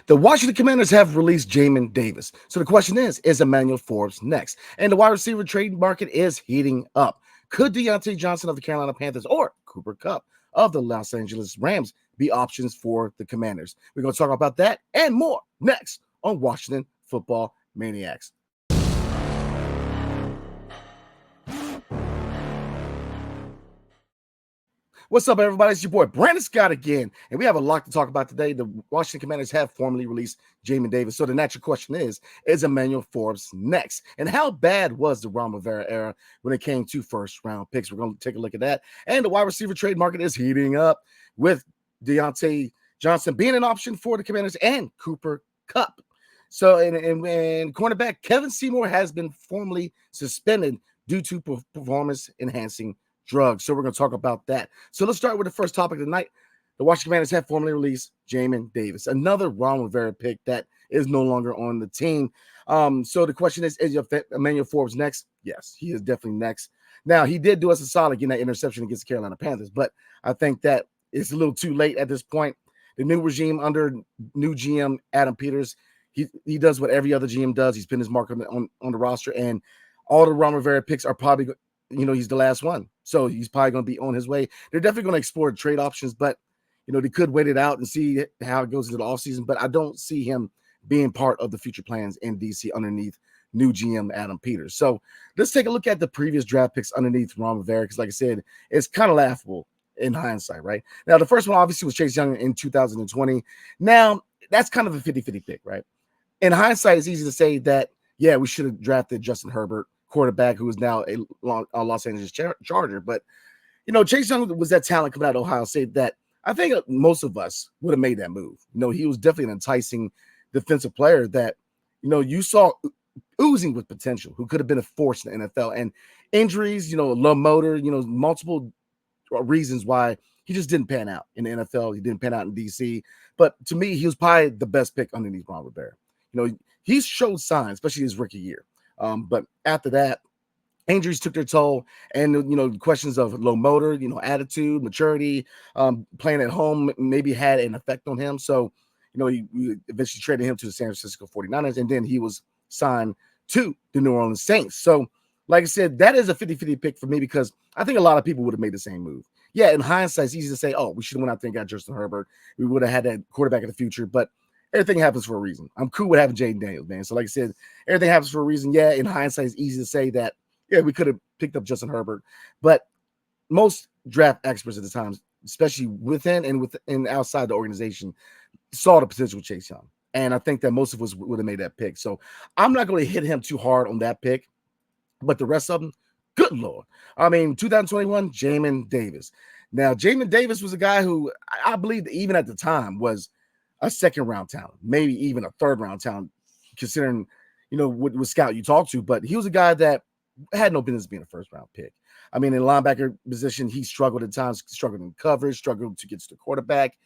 The Washington Commanders have released Jamin Davis. So the question is Emmanuel Forbes next? And the wide receiver trade market is heating up. Could Deontay Johnson of the Carolina Panthers or Cooper Kupp of the Los Angeles Rams be options for the Commanders? We're going to talk about that and more next on Washington Football Maniacs. What's up, everybody? It's your boy, Brandon Scott again, and we have a lot to talk about today. The Washington Commanders have formally released Jamin Davis, so the natural question is Emmanuel Forbes next? And how bad was the Ron Rivera era when it came to first-round picks? We're going to take a look at that. And the wide receiver trade market is heating up with Deontay Johnson being an option for the Commanders and Cooper Kupp. So, and cornerback Kevin Seymour has been formally suspended due to performance-enhancing drugs. So we're going to talk about that. So let's start with the first topic of the night. The Washington Commanders have formally released Jamin Davis, another Ron Rivera pick that is no longer on the team. So the question is Emmanuel Forbes next? Yes, he is definitely next. Now, he did do us a solid getting that interception against the Carolina Panthers, but I think that it's a little too late at this point. The new regime under new GM Adam Peters, he does what every other GM does. He's pinned his mark on the roster, and all the Ron Rivera picks are probably, he's the last one. So he's probably going to be on his way. They're definitely going to explore trade options, but, they could wait it out and see how it goes into the offseason. But I don't see him being part of the future plans in D.C. underneath new GM Adam Peters. So let's take a look at the previous draft picks underneath Ron Rivera, because like I said, it's kind of laughable in hindsight, right? Now, the first one obviously was Chase Young in 2020. Now, that's kind of a 50-50 pick, right? In hindsight, it's easy to say that, yeah, we should have drafted Justin Herbert, quarterback who is now a Los Angeles Charger. But, Chase Young was that talent coming out of Ohio State that I think most of us would have made that move. He was definitely an enticing defensive player that, you saw oozing with potential, who could have been a force in the NFL. And injuries, low motor, multiple reasons why he just didn't pan out in the NFL. He didn't pan out in DC. But to me, he was probably the best pick underneath Ron Rivera. He's showed signs, especially his rookie year. But after that, injuries took their toll, and questions of low motor, attitude, maturity, playing at home maybe had an effect on him. So, we eventually traded him to the San Francisco 49ers, and then he was signed to the New Orleans Saints. So, like I said, that is a 50-50 pick for me, because I think a lot of people would have made the same move. Yeah, in hindsight, it's easy to say, oh, we should have went out there and got Justin Herbert. We would have had that quarterback in the future, but everything happens for a reason. I'm cool with having Jaden Daniels, man. So like I said, everything happens for a reason. Yeah, in hindsight, it's easy to say that, yeah, we could have picked up Justin Herbert. But most draft experts at the time, especially within and outside the organization, saw the potential of Chase Young. And I think that most of us would have made that pick. So I'm not going to hit him too hard on that pick. But the rest of them, good Lord. 2021, Jamin Davis. Now, Jamin Davis was a guy who I believe even at the time was a second-round talent, maybe even a third-round talent, considering, what scout you talk to. But he was a guy that had no business being a first-round pick. In linebacker position, he struggled at times, struggled in coverage, struggled to get to the quarterback,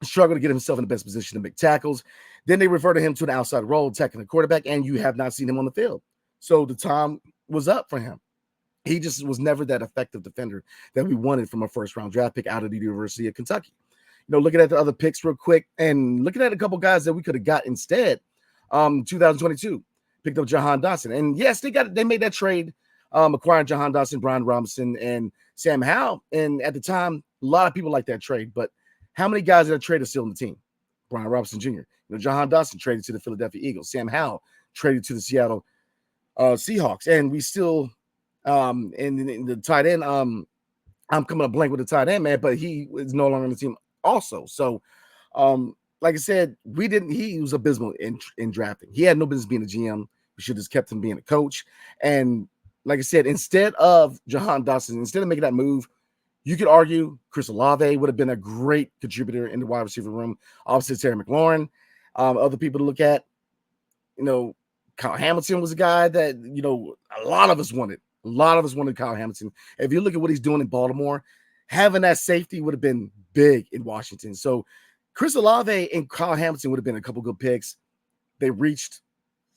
struggled to get himself in the best position to make tackles. Then they reverted him to an outside role, attacking the quarterback, and you have not seen him on the field. So the time was up for him. He just was never that effective defender that we wanted from a first-round draft pick out of the University of Kentucky. Looking at the other picks real quick and looking at a couple guys that we could have got instead. 2022 picked up Jahan Dotson, and yes, they made that trade, acquiring Jahan Dotson, Brian Robinson, and Sam Howell. And at the time, a lot of people liked that trade. But how many guys in that trade are still on the team? Brian Robinson Jr., Jahan Dotson traded to the Philadelphia Eagles. Sam Howell traded to the Seattle Seahawks, and we still in the tight end. I'm coming up blank with the tight end, man, but he is no longer on the team also. So, like I said, he was abysmal in drafting. He had no business being a GM. We should have just kept him being a coach. And like I said, instead of Jahan Dotson, instead of making that move, you could argue Chris Olave would have been a great contributor in the wide receiver room. Obviously, Terry McLaurin. Other people to look at, Kyle Hamilton was a guy that, a lot of us wanted. A lot of us wanted Kyle Hamilton. If you look at what he's doing in Baltimore, having that safety would have been big in Washington. So Chris Olave and Kyle Hamilton would have been a couple good picks. They reached,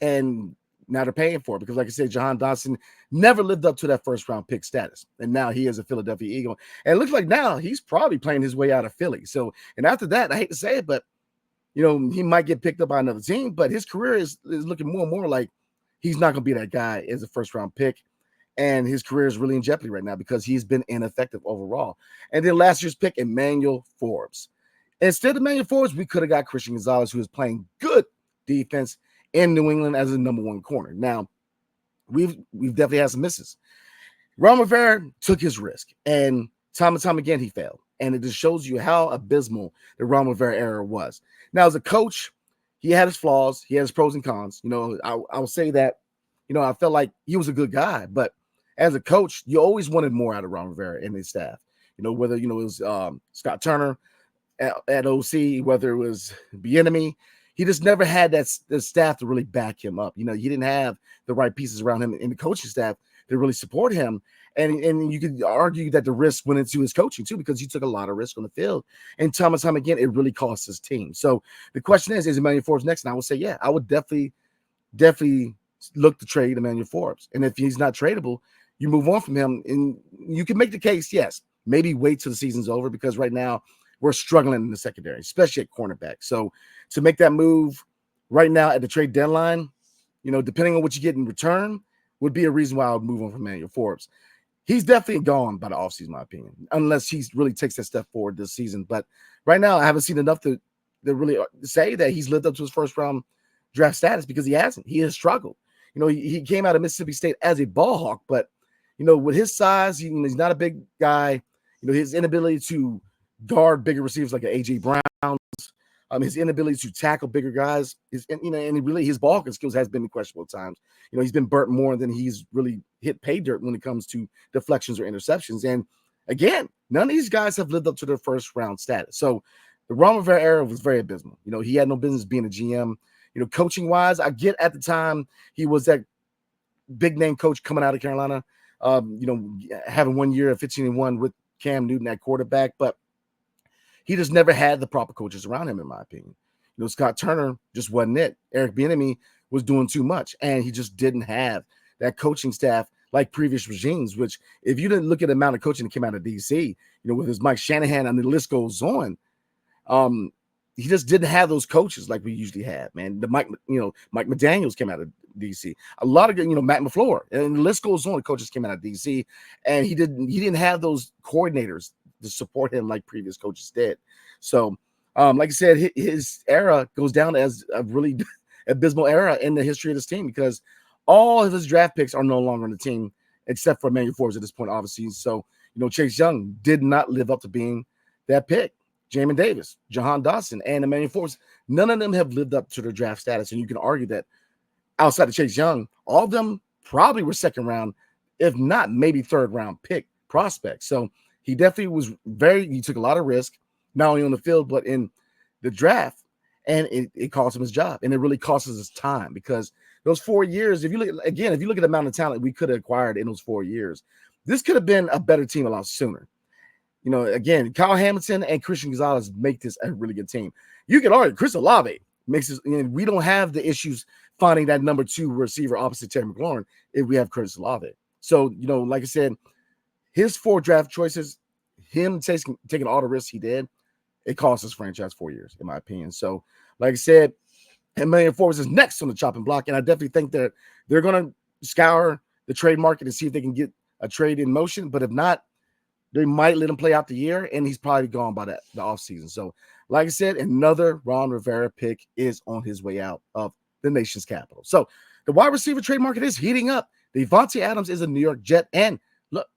and now they're paying for it because, like I said, Jahan Dotson never lived up to that first-round pick status, and now he is a Philadelphia Eagle. And it looks like now he's probably playing his way out of Philly. So, and after that, I hate to say it, but he might get picked up by another team, but his career is looking more and more like he's not going to be that guy as a first round pick. And his career is really in jeopardy right now because he's been ineffective overall. And then last year's pick, Emmanuel Forbes. Instead of Emmanuel Forbes, we could have got Christian Gonzalez, who is playing good defense in New England as a number one corner. Now, we've definitely had some misses. Ron Rivera took his risk, and time again, he failed. And it just shows you how abysmal the Ron Rivera era was. Now, as a coach, he had his flaws. He had his pros and cons. I will say that, I felt like he was a good guy. But as a coach, you always wanted more out of Ron Rivera and his staff. Whether, it was Scott Turner at OC, whether it was Bieniemy, he just never had the staff to really back him up. He didn't have the right pieces around him in the coaching staff to really support him. And you could argue that the risk went into his coaching too, because he took a lot of risk on the field. And time again, it really cost his team. So the question is Emmanuel Forbes next? And I would say, yeah, I would definitely look to trade Emmanuel Forbes. And if he's not tradable, you move on from him. And you can make the case, yes, maybe wait till the season's over, because right now we're struggling in the secondary, especially at cornerback. So to make that move right now at the trade deadline, depending on what you get in return, would be a reason why I would move on from Emmanuel Forbes. He's definitely gone by the offseason, in my opinion, unless he really takes that step forward this season. But right now, I haven't seen enough to really say that he's lived up to his first round draft status, because he hasn't. He has struggled. He came out of Mississippi State as a ball hawk, but with his size, he's not a big guy. His inability to guard bigger receivers like an AJ Brown, his inability to tackle bigger guys, and really his ball skills has been questionable at times. He's been burnt more than he's really hit pay dirt when it comes to deflections or interceptions. And again, none of these guys have lived up to their first round status. So the Ron Rivera era was very abysmal. He had no business being a GM. Coaching wise, I get at the time he was that big name coach coming out of Carolina, having 1 year at 15-1 with Cam Newton at quarterback, but he just never had the proper coaches around him, in my opinion. Scott Turner just wasn't it. Eric Bieniemy was doing too much, and he just didn't have that coaching staff like previous regimes, which if you didn't look at the amount of coaching that came out of DC, with his Mike Shanahan, and the list goes on, he just didn't have those coaches like we usually have, man. The Mike McDaniels came out of DC. A lot of Matt LaFleur, and the list goes on. The coaches came out of DC, and he didn't have those coordinators to support him like previous coaches did. So, like I said, his era goes down as a really abysmal era in the history of this team, because all of his draft picks are no longer on the team except for Emmanuel Forbes at this point, obviously. So, Chase Young did not live up to being that pick. Jamin Davis, Jahan Dotson, and Emmanuel Forbes, none of them have lived up to their draft status. And you can argue that outside of Chase Young, all of them probably were second round, if not maybe third round pick prospects. So he definitely he took a lot of risk, not only on the field, but in the draft. And it cost him his job. And it really cost us his time, because those 4 years, if you look at the amount of talent we could have acquired in those 4 years, this could have been a better team a lot sooner. Again, Kyle Hamilton and Christian Gonzalez make this a really good team. You can argue Chris Olave makes this, we don't have the issues finding that number 2 receiver opposite Terry McLaurin if we have Chris Olave. So, like I said, his 4 draft choices, him taking all the risks he did, it cost his franchise 4 years, in my opinion. So, like I said, Emmanuel Forbes is next on the chopping block, and I definitely think that they're going to scour the trade market and see if they can get a trade in motion. But if not, they might let him play out the year, and he's probably gone by the offseason. So, like I said, another Ron Rivera pick is on his way out of the nation's capital. So, the wide receiver trade market is heating up. Devontae Adams is a New York Jet, and look,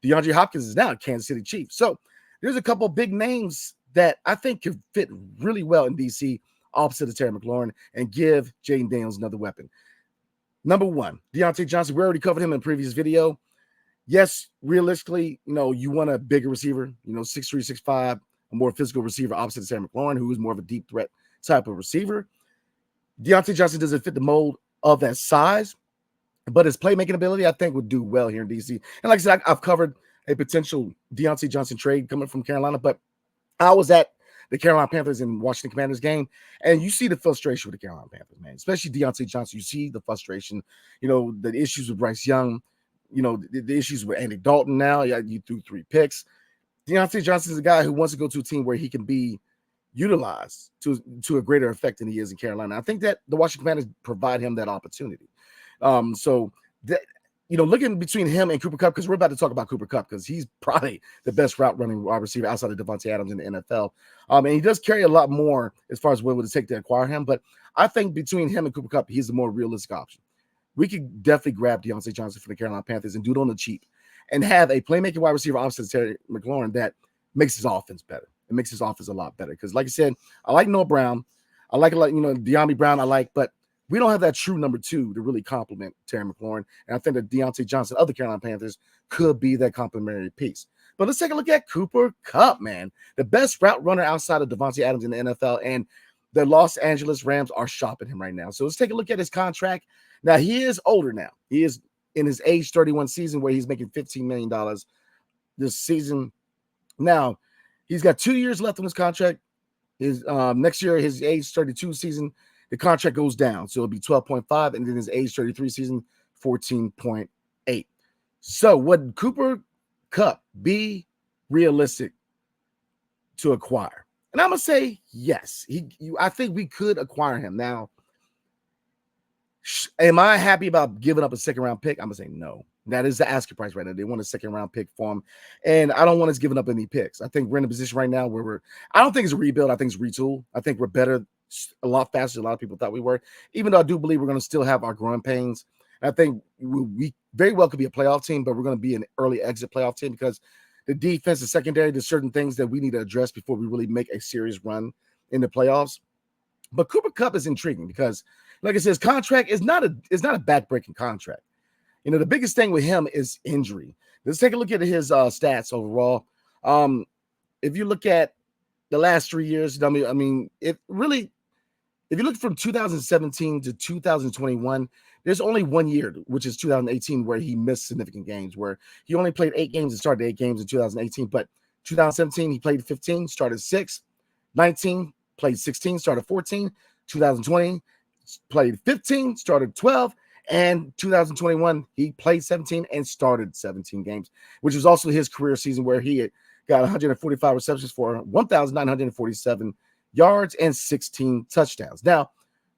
DeAndre Hopkins is now a Kansas City Chief. So, there's a couple big names that I think could fit really well in DC opposite of Terry McLaurin and give Jaden Daniels another weapon. Number 1, Deontay Johnson. We already covered him in a previous video. Yes, realistically, you want a bigger receiver, 6'3", 6'5", a more physical receiver opposite of Terry McLaurin, who is more of a deep threat type of receiver. Deontay Johnson doesn't fit the mold of that size, but his playmaking ability, I think, would do well here in DC. And like I said, I've covered a potential Deontay Johnson trade coming from Carolina, but I was at the Carolina Panthers and Washington Commanders game, and you see the frustration with the Carolina Panthers, man, especially Deontay Johnson. You see the frustration, the issues with Bryce Young, the issues with Andy Dalton now. Yeah, you threw 3 picks. Deontay Johnson is a guy who wants to go to a team where he can be, utilized to a greater effect than he is in Carolina. I think that the Washington Commanders provide him that opportunity. So that, looking between him and Cooper Kupp, because we're about to talk about Cooper Kupp, because he's probably the best route running wide receiver outside of Devontae Adams in the NFL. And he does carry a lot more as far as what it would take to acquire him. But I think between him and Cooper Kupp, he's the more realistic option. We could definitely grab Deontay Johnson for the Carolina Panthers and do it on the cheap and have a playmaking wide receiver opposite Terry McLaurin that makes his offense better. It makes his offense a lot better. Because like I said, I like Noah Brown. I like De'Ami Brown I like, but we don't have that true number two to really complement Terry McLaurin. And I think that Deontay Johnson of the Carolina Panthers could be that complementary piece. But let's take a look at Cooper Kupp, man. The best route runner outside of Devontae Adams in the NFL. And the Los Angeles Rams are shopping him right now. So let's take a look at his contract. Now, he is older now. He is in his age 31 season where he's making $15 million this season. Now, he's got 2 years left on his contract. His next year, his age 32 season, the contract goes down. So it'll be 12.5, and then his age 33 season, 14.8. So would Cooper Kupp be realistic to acquire? And I'm going to say yes. I think we could acquire him. Now, am I happy about giving up a second-round pick? I'm going to say no. That is the asking price right now. They want a second-round pick for him, and I don't want us giving up any picks. I think we're in a position right now where I don't think it's a rebuild. I think it's retool. I think we're better, a lot faster than a lot of people thought we were, even though I do believe we're going to still have our growing pains. I think we very well could be a playoff team, but we're going to be an early exit playoff team because the defense and secondary, there's certain things that we need to address before we really make a serious run in the playoffs. But Cooper Kupp is intriguing because, like I said, his contract is not a back-breaking contract. The biggest thing with him is injury. Let's take a look at his stats overall. If you look at the last 3 years, if you look from 2017 to 2021, there's only 1 year, which is 2018, where he missed significant games, where he only played 8 games and started 8 games in 2018. But 2017, he played 15, started 6. 19, played 16, started 14. 2020, played 15, started 12. And 2021, he played 17 and started 17 games, which was also his career season where he had got 145 receptions for 1,947 yards and 16 touchdowns. Now,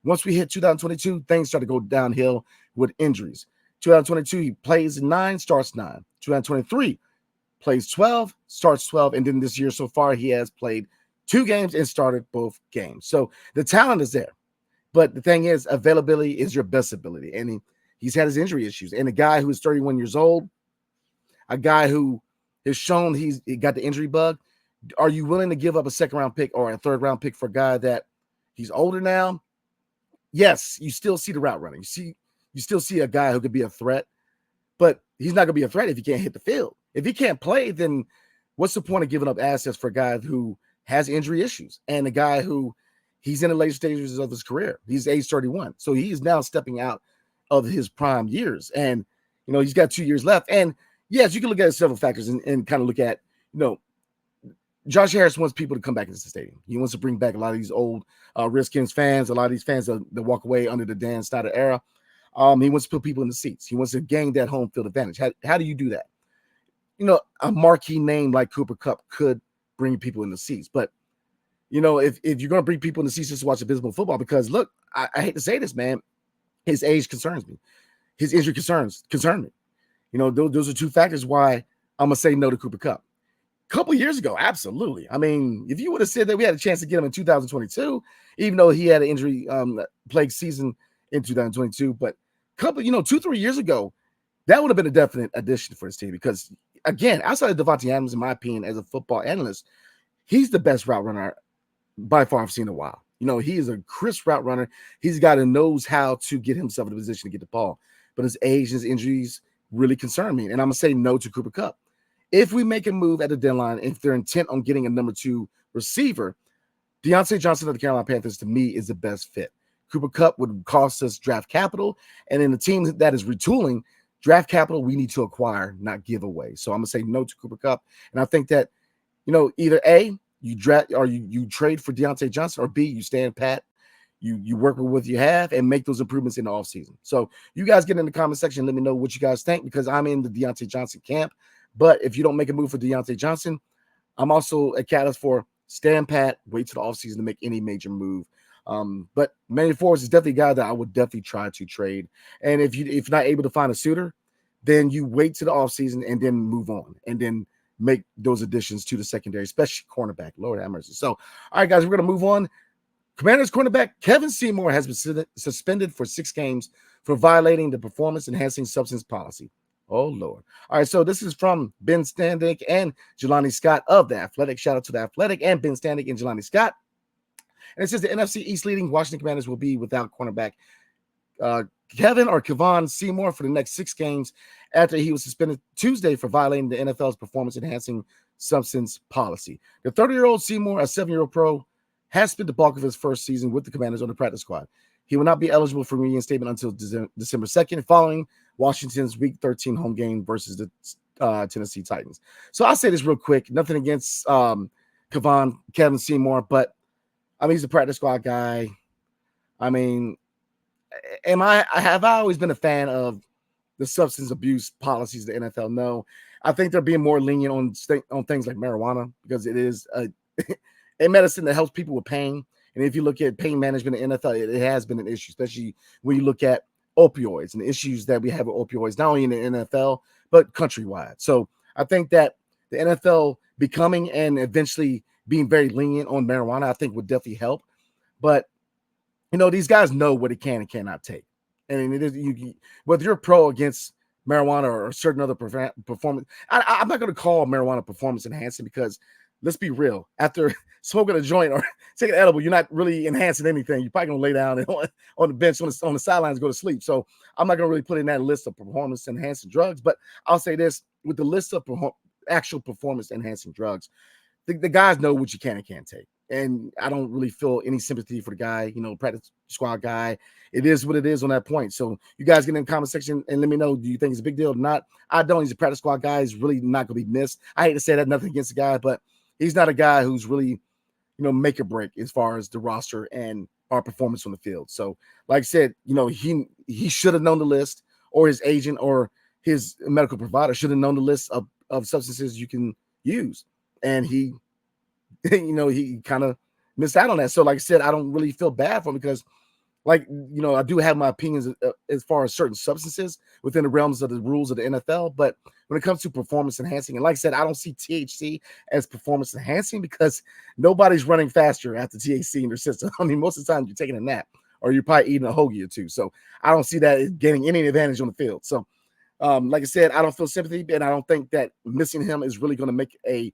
once we hit 2022, things started to go downhill with injuries. 2022, he plays 9, starts 9. 2023, plays 12, starts 12. And then this year so far, he has played 2 games and started both games. So the talent is there. But the thing is, availability is your best ability. And he's had his injury issues. And a guy who is 31 years old, a guy who has shown he got the injury bug, are you willing to give up a second-round pick or a third-round pick for a guy that he's older now? Yes, you still see the route running. You still see a guy who could be a threat, but he's not going to be a threat if he can't hit the field. If he can't play, then what's the point of giving up assets for a guy who has injury issues and a guy who he's in the later stages of his career? He's age 31. So he is now stepping out of his prime years. And, he's got 2 years left. And, yes, you can look at several factors and kind of look at, Josh Harris wants people to come back into the stadium. He wants to bring back a lot of these old Redskins fans, a lot of these fans that walk away under the Dan Snyder era. He wants to put people in the seats. He wants to gain that home field advantage. How do you do that? A marquee name like Cooper Kupp could bring people in the seats. But, if you're going to bring people in the seats just to watch abysmal football, because, look, I hate to say this, man, his age concerns me. His injury concern me. Those are two factors why I'm going to say no to Cooper Kupp. A couple years ago, absolutely. I mean, if you would have said that we had a chance to get him in 2022, even though he had an injury plagued season in 2022, but 2-3 years ago, that would have been a definite addition for his team because, again, outside of Devontae Adams, in my opinion, as a football analyst, he's the best route runner by far I've seen in a while. He is a crisp route runner. He's a guy that knows how to get himself in a position to get the ball. But his age and his injuries really concern me. And I'm going to say no to Cooper Kupp. If we make a move at the deadline, if they're intent on getting a number 2 receiver, Deontay Johnson of the Carolina Panthers, to me, is the best fit. Cooper Kupp would cost us draft capital. And in the team that is retooling, draft capital we need to acquire, not give away. So I'm going to say no to Cooper Kupp. And I think that, either A, you draft or you trade for Deontay Johnson, or B, you stand pat, you work with what you have and make those improvements in the offseason. So you guys get in the comment section, let me know what you guys think, because I'm in the Deontay Johnson camp. But if you don't make a move for Deontay Johnson, I'm also a catalyst for stand pat, wait till the offseason to make any major move. But Manny Forbes is definitely a guy that I would definitely try to trade. And if you're not able to find a suitor, then you wait to the offseason and then move on and then make those additions to the secondary, especially cornerback. Lord have mercy. So, all right, guys, we're going to move on. Commanders cornerback Kevin Seymour has been suspended for 6 games for violating the performance-enhancing substance policy. Oh, Lord. All right, so this is from Ben Standig and Jelani Scott of The Athletic. Shout out to The Athletic and Ben Standig and Jelani Scott. And it says the NFC East leading Washington Commanders will be without cornerback Kevon Seymour for the next 6 games after he was suspended Tuesday for violating the NFL's performance-enhancing substance policy. The 30-year-old Seymour, a 7-year-old pro, has spent the bulk of his first season with the Commanders on the practice squad. He will not be eligible for reinstatement until December 2nd, following Washington's Week 13 home game versus the Tennessee Titans. So I'll say this real quick. Nothing against Kevin Seymour, but I mean, he's a practice squad guy. I mean, have I always been a fan of the substance abuse policies of the NFL? No. I think they're being more lenient on things like marijuana because it is a medicine that helps people with pain. And if you look at pain management in the NFL, it has been an issue, especially when you look at opioids and the issues that we have with opioids, not only in the NFL, but countrywide. So I think that the NFL becoming and eventually being very lenient on marijuana, I think would definitely help. But, these guys know what it can and cannot take. And it is whether you're pro against marijuana or certain other performance, I'm not going to call marijuana performance enhancing because let's be real. After smoking a joint or taking an edible, you're not really enhancing anything. You're probably going to lay down on the bench on the sidelines and go to sleep. So I'm not going to really put in that list of performance enhancing drugs. But I'll say this, with the list of actual performance enhancing drugs, the guys know what you can and can't take. And I don't really feel any sympathy for the guy, practice squad guy. It is what it is on that point. So you guys get in the comment section and let me know, do you think it's a big deal or not? I don't. He's a practice squad guy. He's really not going to be missed. I hate to say that, nothing against the guy, but he's not a guy who's really, make or break as far as the roster and our performance on the field. So like I said, he should have known the list, or his agent or his medical provider should have known the list of substances you can use. And he kind of missed out on that. So like I said, I don't really feel bad for him because I do have my opinions as far as certain substances within the realms of the rules of the NFL. But when it comes to performance enhancing, and like I said, I don't see THC as performance enhancing because nobody's running faster after THC in their system. I mean, most of the time you're taking a nap or you're probably eating a hoagie or two. So I don't see that as getting any advantage on the field. So like I said, I don't feel sympathy, and I don't think that missing him is really going to make a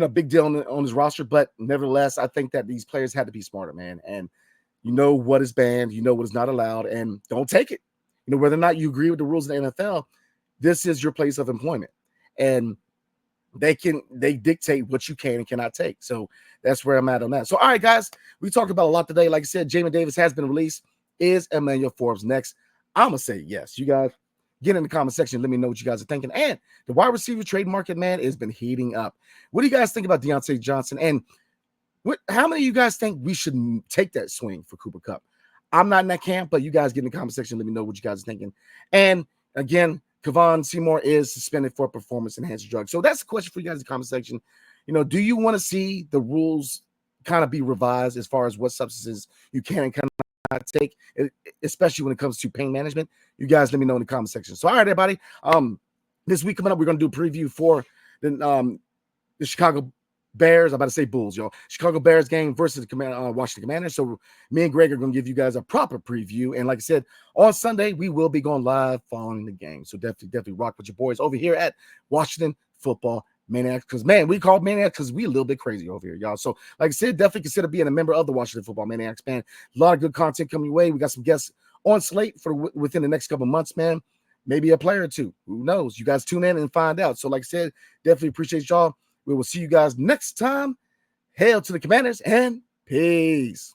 big deal on his roster. But nevertheless, I think that these players had to be smarter, man. And what is banned, what is not allowed, and don't take it. Whether or not you agree with the rules of the NFL, this is your place of employment. And they dictate what you can and cannot take. So that's where I'm at on that. So, all right, guys, we talked about a lot today. Like I said, Jamin Davis has been released. Is Emmanuel Forbes next? I'm going to say yes. You guys get in the comment section. Let me know what you guys are thinking. And the wide receiver trade market, man, has been heating up. What do you guys think about Deontay Johnson? And how many of you guys think we should take that swing for Cooper Kupp? I'm not in that camp, but you guys get in the comment section. Let me know what you guys are thinking. And again, Kevon Seymour is suspended for performance-enhancing drugs. So that's the question for you guys in the comment section. Do you want to see the rules kind of be revised as far as what substances you can and cannot take, especially when it comes to pain management? You guys let me know in the comment section. So, all right, everybody. This week coming up, we're going to do a preview for the Chicago Bears. I'm about to say Bulls, y'all. Chicago Bears game versus the Washington Commanders. So me and Greg are going to give you guys a proper preview. And like I said, on Sunday, we will be going live following the game. So definitely rock with your boys over here at Washington Football Maniacs. Because, man, we call Maniacs because we a little bit crazy over here, y'all. So like I said, definitely consider being a member of the Washington Football Maniacs, man. A lot of good content coming your way. We got some guests on slate for within the next couple months, man. Maybe a player or two. Who knows? You guys tune in and find out. So like I said, definitely appreciate y'all. We will see you guys next time. Hail to the Commanders and peace.